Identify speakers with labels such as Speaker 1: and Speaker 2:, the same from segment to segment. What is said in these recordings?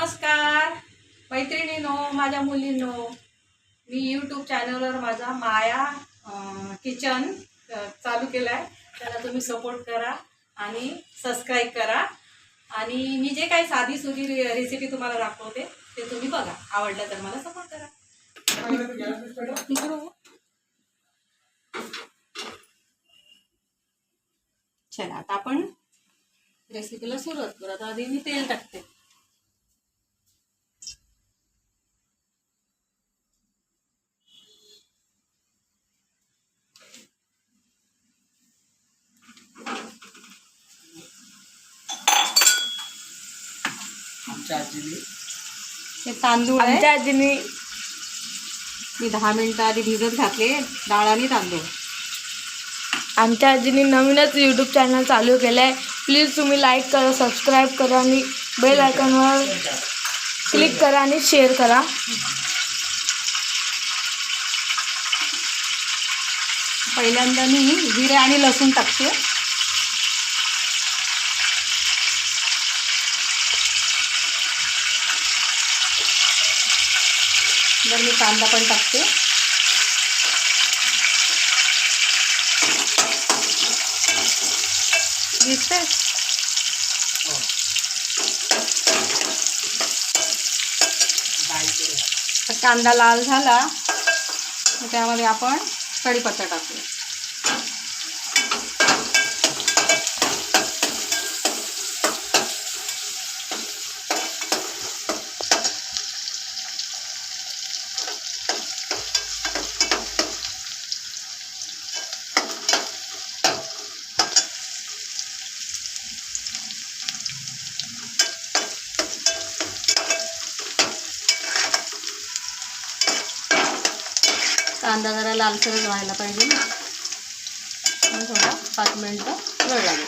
Speaker 1: नमस्कार मैत्रिणींनो, माझ्या मुलींनो. मी यूट्यूब चॅनलवर माझा माया किचन चालू केला आहे. त्याला तुम्ही सपोर्ट करा आणि सबस्क्राईब करा. आणि मी जे काही साधी सुधी रेसिपी तुम्हाला दाखवते ते तुम्ही बघा. आवडलं तर मला सपोर्ट करा. चला आता आपण रेसिपीला सुरुवात करू. आता आधी मी तेल टाकते. हे तांदूळ आहे.
Speaker 2: आमच्या आजीने
Speaker 1: मी 10 मिनिटं आधी भिजत घातले, डाळ आणि तांदूळ.
Speaker 2: आमच्या आजीने नवीनच यूट्यूब चॅनल चालू केलं आहे. प्लीज तुम्ही लाईक करा, सबस्क्राईब करा आणि बेल आयकॉनवर क्लिक करा आणि शेअर करा.
Speaker 1: पहिल्यांदा मी जिरे आणि लसूण टाकते. तर मी कांदा पण टाकते. दिसते. कांदा लाल झाला त्यामध्ये आपण कढीपत्ता टाकू. कांदा जरा लालसरच व्हायला पाहिजे ना, थोडा 5 मिनिटं वेळ लागेल.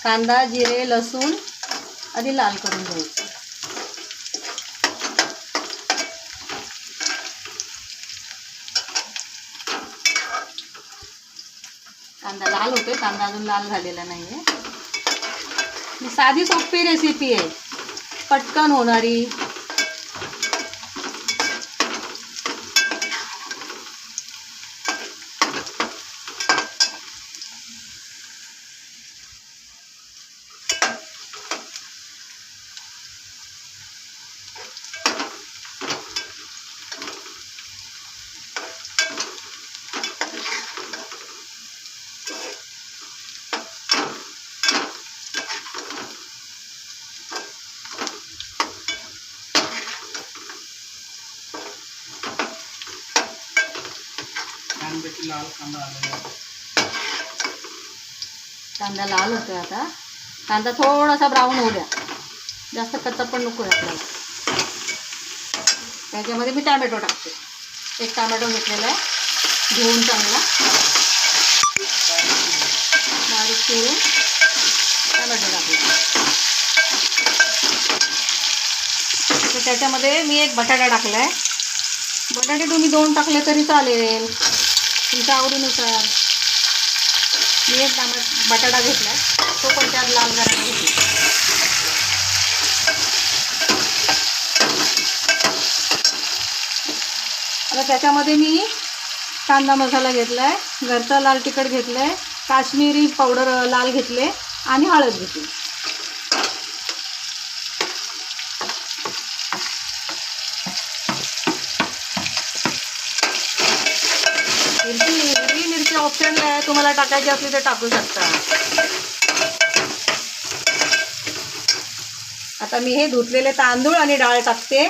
Speaker 1: कांदा जिरे लसूण आधी लाल करून घ्यायचं. कांदा लाल होते, कांदा अजून लाल झालेला नाही आहे. साधी सोपी रेसिपी आहे, पटकन होणारी. कांदा लाल होतोय. आता कांदा थोडासा ब्राऊन होऊ द्या, जास्त कच्चा पण नको आहे आपल्याला. त्याच्यामध्ये मी टॅमॅटो टाकते. 1 टॅमॅटो घेतलेला आहे, धुवून चांगला बारीक चिरून टॅमॅटो टाकते. तर त्याच्यामध्ये मी 1 बटाटा टाकला आहे. बटाटे तुम्ही 2 टाकले तरी चालेल, तुमच्या आवडीनुसार. मी 1 बटाटा घेतला, तो पण त्यात लाल करायला घेतला. आता त्याच्यामध्ये मी कांदा मसाला घेतला आहे, घरचा लाल तिखट घेतलं आहे, काश्मीरी पावडर लाल घेतले आणि हळद घेतली. हिरवी मिरची ऑप्शनल आहे, तुम्हाला टाकायची असली तर टाकू शकता. आता मी हे धुतलेले तांदूळ आणि डाळ टाकते.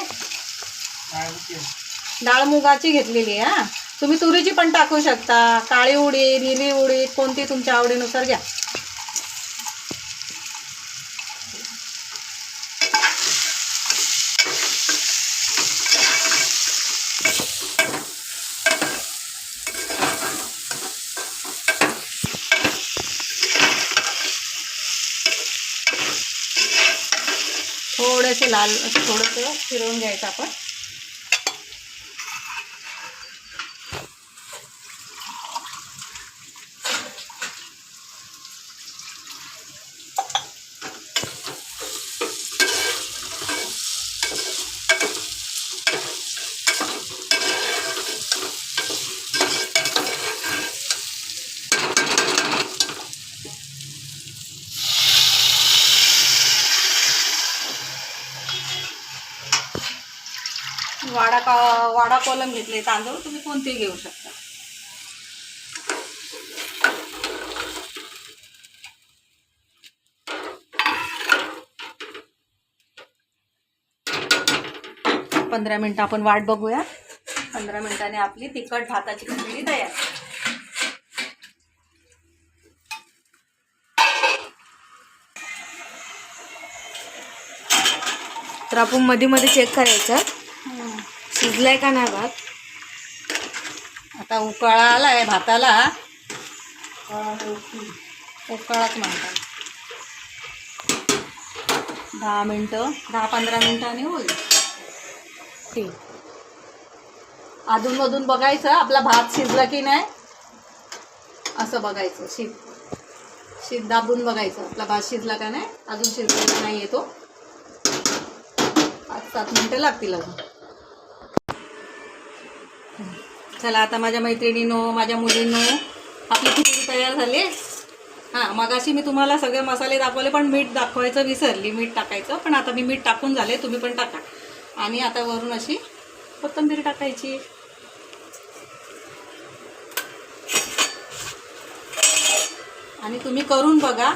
Speaker 1: डाळ मुगाची घेतलेली आहे. तुम्ही तुरीची पण टाकू शकता, काळी उडीद, हिरवी उडीद, कोणती तुमच्या आवडीनुसार घ्या. थोडेसे लाल थोडंसं फिरवून घ्यायचं आपण. वाडा कोलम घेतले तांदूळ, तुम्ही कोणतेही घेऊ शकता. पंधरा मिनिटं आपण वाट बघूया. 15 मिनिटांनी आपली तिखट भाताची खिचडी तयार.
Speaker 2: तर आपण मध्ये मध्ये चेक करायचं शिजलाय का नाही भात.
Speaker 1: आता उकळा आलाय भाताला, उकळाच म्हणतात. 10-15 मिनिटांनी होईल.
Speaker 2: ठीक.
Speaker 1: अधूनमधून बघायचं आपला भात शिजला की नाही, असं बघायचं. शीत दाबून बघायचं आपला भात शिजला का नाही. अजून शिजलेला नाही येतो. 5-7 मिनिटं लागतील अजून. चला आता माझ्या मैत्रिणींनो, माझ्या मुलींनो, आपली खिचडी तयार झाली. हां, मगाशी मी तुम्हाला सगळे मसाले दाखवले, पण मीठ दाखवायचं विसरली. मीठ टाकायचं, पण आता मी मीठ टाकून झाले, तुम्ही पण टाका. आणि आता वरून अशी कोथिंबीर टाकायची. आणि तुम्ही करून बघा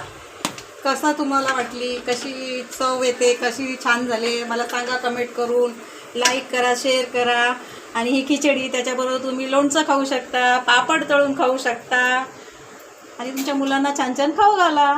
Speaker 1: कसा तुम्हाला वाटली, कशी चव येते, कशी छान झाले मला सांगा कमेंट करून. लाईक करा, शेअर करा. आणि ही खिचडी त्याच्याबरोबर तुम्ही लोणचं खाऊ शकता, पापड तळून खाऊ शकता आणि तुमच्या मुलांना छान छान खाऊ घाला.